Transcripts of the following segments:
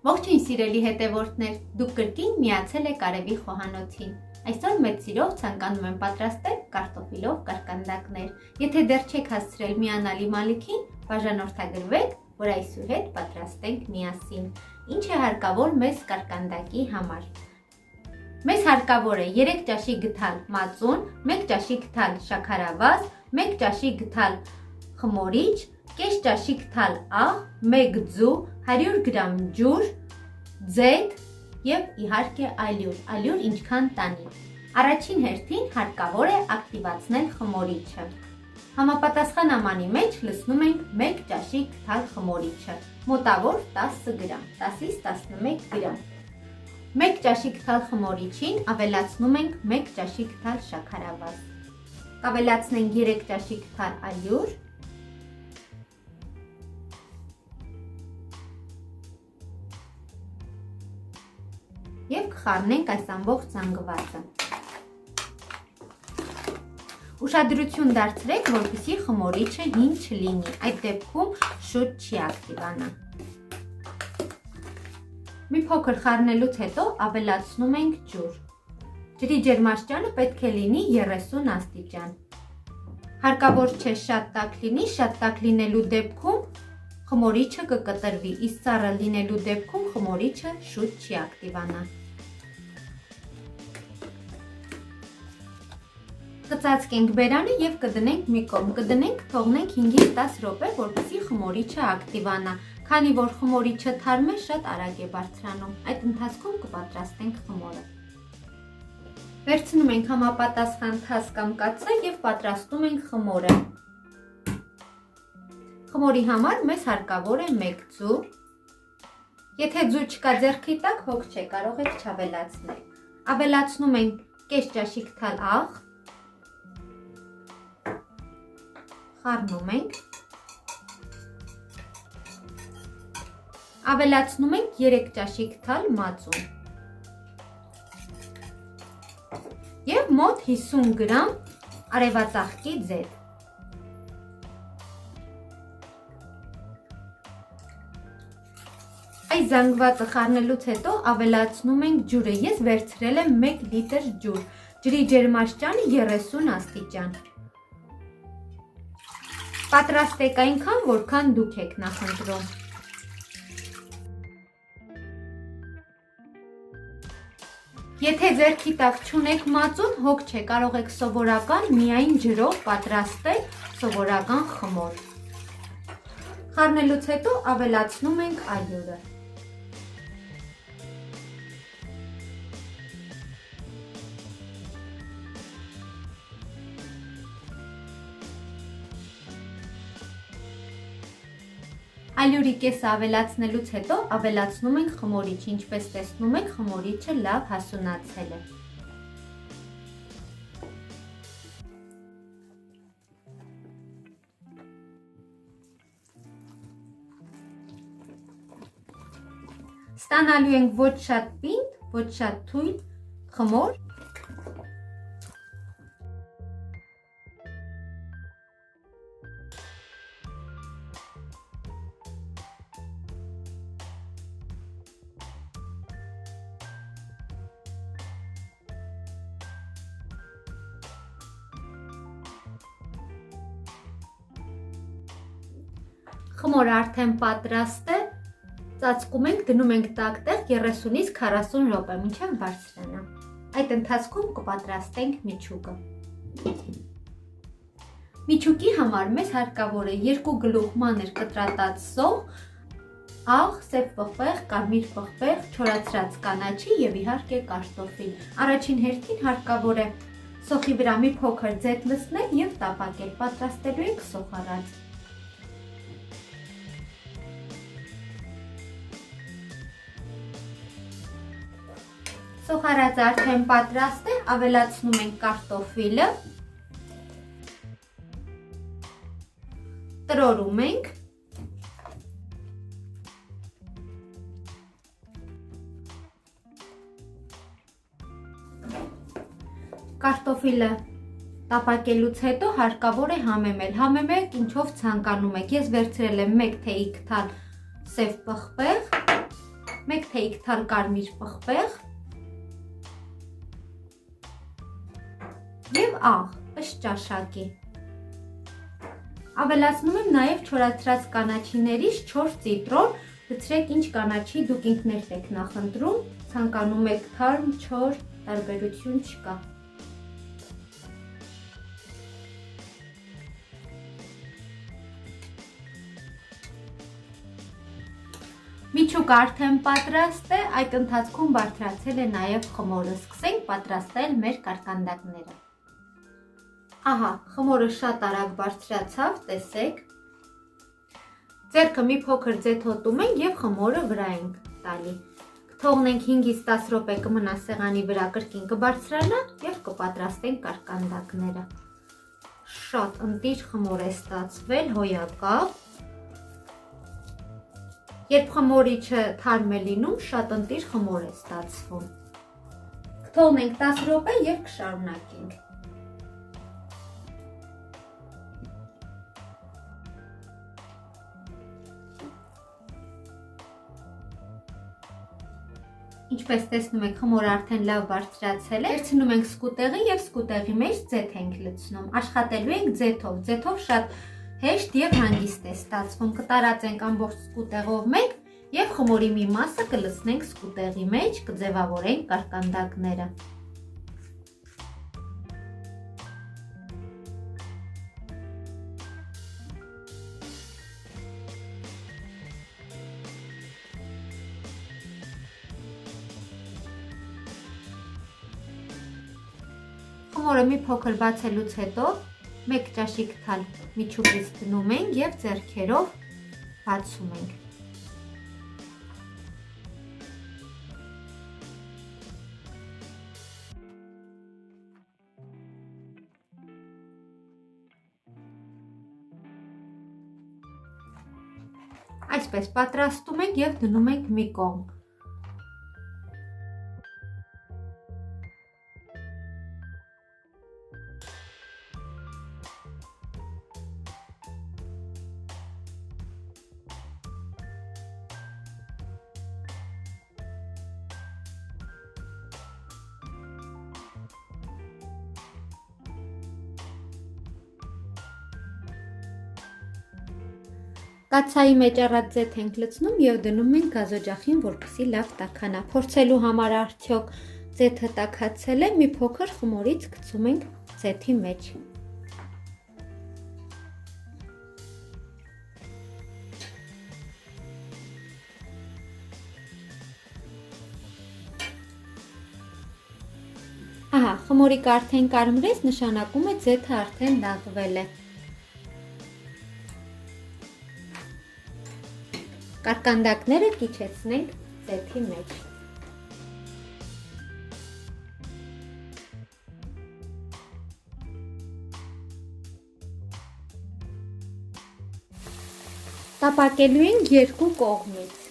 Ողջույն սիրելի հետևորդներ, դուք կրկին միացել եք Արևի խոհանոցին։ Այսօր մեծ սիրով ցանկանում եմ պատրաստել կարտոֆիլով կարկանդակներ։ Եթե դեռ չեք հասցրել միանալի մալիքին, բաժանորդագրվեք, որ այսուհետ պատրաստենք միասին։ Ինչ է հարկավոր մեզ կարկանդակի համար։ Մեզ հարկավոր է 3 ճաշի գթալ մածուն, 1 ճաշի գթալ շաքարավազ, 1 ճաշի գթալ խմորիչ, կես ճաշի գթալ աղ, 1 ձու, 100 գրամ ջուր, ձեթ և իհարկե ալյուր ինչքան տանի։ Առաջին հերթին հարկավոր է ակտիվացնել խմորիչը։ Համապատասխան ամանի մեջ լցնում ենք 1 ճաշի գթալ խմորիչը, մոտավոր 10 գրամ, 10-ից 11 գրամ։ 1 ճաշի գթալ խմորիչին ավելացնում ենք 1 ճաշի գթալ շաքարավազ։ Կավելացնենք 3 ճաշի գթալ ալյուր, և կխառնենք այս ամբողջ զանգվածը։ Ուշադրություն դարձրեք, որպեսզի խմորիչը հին չլինի, այդ դեպքում շուտ չի ակտիվանա։ Մի փոքր խառնելուց հետո ավելացնում ենք ջուր։ Ջրի ջերմաստիճանը պետք է լինի 30 աստիճան։ Հարկավոր չէ շատ տաք լինի, շատ տաք լինելու դեպքում խմորիչը կկտրվի, իսկ ծառը լինելու դեպքում խմորիչը շուտ չի ակտիվանա։ Կծածկենք բերանը և կդնենք մի կողմ, կդնենք թողնենք 5-ից 10 րոպե, որպեսզի խմորիչը ակտիվանա, քանի որ խմորիչը թարմ է, շատ արագ է բարձրանում, այդ ընթացքում կպատրաստենք խմորը։ Վերցնում ենք համապատասխան թաս կամ կաթսա և պատրաստում ենք խմորը։ Խմորի համար մեզ հարկավոր է 1 ձու։ Եթե ձու չկա ձեռքի տակ, հոգ չէ, կարող եք չավելացնել։ Ավելացնում ենք կես ճաշի գթալ աղ, խառնում ենք, ավելացնում ենք 3 ճաշի գթալ մածուն և մոտ 50 գրամ արևածաղկի ձեթ։ Այս զանգվածը խառնելուց հետո ավելացնում ենք ջուրը, ես վերցրել եմ 1 լիտր ջուր, ջրի ջերմաստիճանը 30 աստիճան։ Պատրաստեք այնքան, որքան դուք եք նախընտրում։ Եթե ձեռքի տակ չունեք մածուն, հոգ չէ, կարող եք սովորական միայն ջրով պատրաստել սովորական խմոր։ Խառնելուց հետո ավելացնում ենք ալյուրը։ Ալյուրի կեսը ավելացնելուց հետո ավելացնում ենք խմորիչ, ինչպես տեսնում եք, խմորիչը լավ հասունացել է։ Ստանալու ենք ոչ շատ պինդ, ոչ շատ թույլ խմոր։ Խմորը արդեն պատրաստ է, ծածկում ենք, դնում ենք տաք տեղ 30-ից 40 րոպե, մինչև բարձրանա։ Այդ ընթացքում կպատրաստենք միջուկը։ Միջուկի համար մեզ հարկավոր է 2 գլուխ մանր կտրատած սող, աղ, սև պղպեղ, կարմիր պղպեղ, չորացրած կանաչի և իհարկե կարտոֆիլ։ Առաջին հերթին հարկավոր է սոխի վրա մի փոքր ձեթ լցնել և տապակել, պատրաստելու ենք սոխարած։ Սոխարածը արդեն պատրաստ է, ավելացնում ենք կարտոֆիլը, տրորում ենք, կարտոֆիլը տապակելուց հետո հարկավոր է համեմել ինչով ցանկանում եք։ Ես վերցրել եմ 1 թեյի գթալ սև պղպեղ, 1 թեյք թալ կարմիր պղպեղ և աղ, ըստ ճաշակի։ Ավելացնում եմ նաև չորացրած կանաչիներից 4 ծիտրոն, լցրեք ինչ կանաչի դուք ինքներդ եք նախընտրում, ցանկանում եք թարմ, չոր, տարբերություն չկա։ Միջուկը արդեն պատրաստ է, այդ ընթացքում բարձրացել է նաև խմորը։ Սկսենք պատրաստել մեր կարկանդակները։ Ահա, խմորը շատ արագ բարձրացավ, տեսեք։ Ձեռքը մի փոքր ձեթոտում ենք և խմորը վրա ենք տալի։ Թողնենք 5-ից 10 րոպե կմնա սեղանի վրա, կրկին կբարձրանա և կպատրաստենք կարկանդակները։ Շատ ընտիր խմոր է ստացվել, հոյակապ։ Երբ խմորիչը թարմ է լինում, շատ ընտիր խմոր է ստացվում։ Կթողնենք 10 րոպե և կշարունակենք։ Ինչպես տեսնում եք, խմորը արդեն լավ բարձրացել է։ Վերցնում ենք սկուտեղը և սկուտեղի մեջ ձեթ ենք լցնում։ Աշխատելու ենք ձեթով։ Ձեթով շատ հեշտ և հանգիստ է ստացվում։ Կտարածենք ամբողջ սկուտեղով մեկ և խմորի մի մասը կլցնենք սկուտեղի մեջ, կձևավորենք կարկանդակները։ Խմորը մի փոքր բացելուց հետո 1 ճաշիկ թալ միջուկից դնում ենք և ձեռքերով բացում ենք։ Այսպես պատրաստում ենք և դնում ենք մի կողմ։ Կաթսայի մեջ առած ձեթ ենք լցնում և դնում ենք գազօջախին, որպեսզի լավ տաքանա։ Փորձելու համար արդյոք ձեթը տաքացել է, մի փոքր խմորից գցում ենք ձեթի մեջ։ Ահա, խմորիկը արդեն կարմրեց, նշանակում է ձեթը արդեն դաղվել է։ Կարկանդակները կիչեցնենք ձեթի մեջ։ Տապակելու ենք 2 կողմից։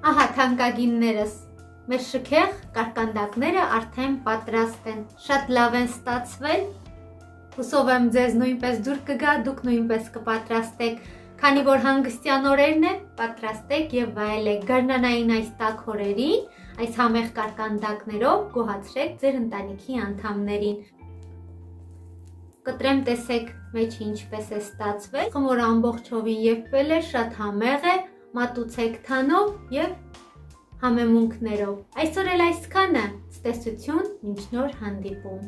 Ահա թանկագիններս, մեր շքեղ կարկանդակները արդեն պատրաստ են, շատ լավ են ստացվել, հուսով եմ ձեզ նույնպես դուր կգա, դուք նույնպես կպատրաստեք, քանի որ հանգստյան օրերն են, պատրաստեք և վայելեք գարնանային այս տաք օրերին, Այս համեղ կարկանդակներով գոհացրեք ձեր ընտանիքի անդամներին։ Կտրեմ տեսեք մեջը ինչպես է ստացվել, խմորը ամբողջովին եփվել է, շատ համեղ է, մատուցեք թանով եւ համեմունքներով։ Այսօր էլ այսքանը, ցտեսություն, մինչ նոր հանդիպում։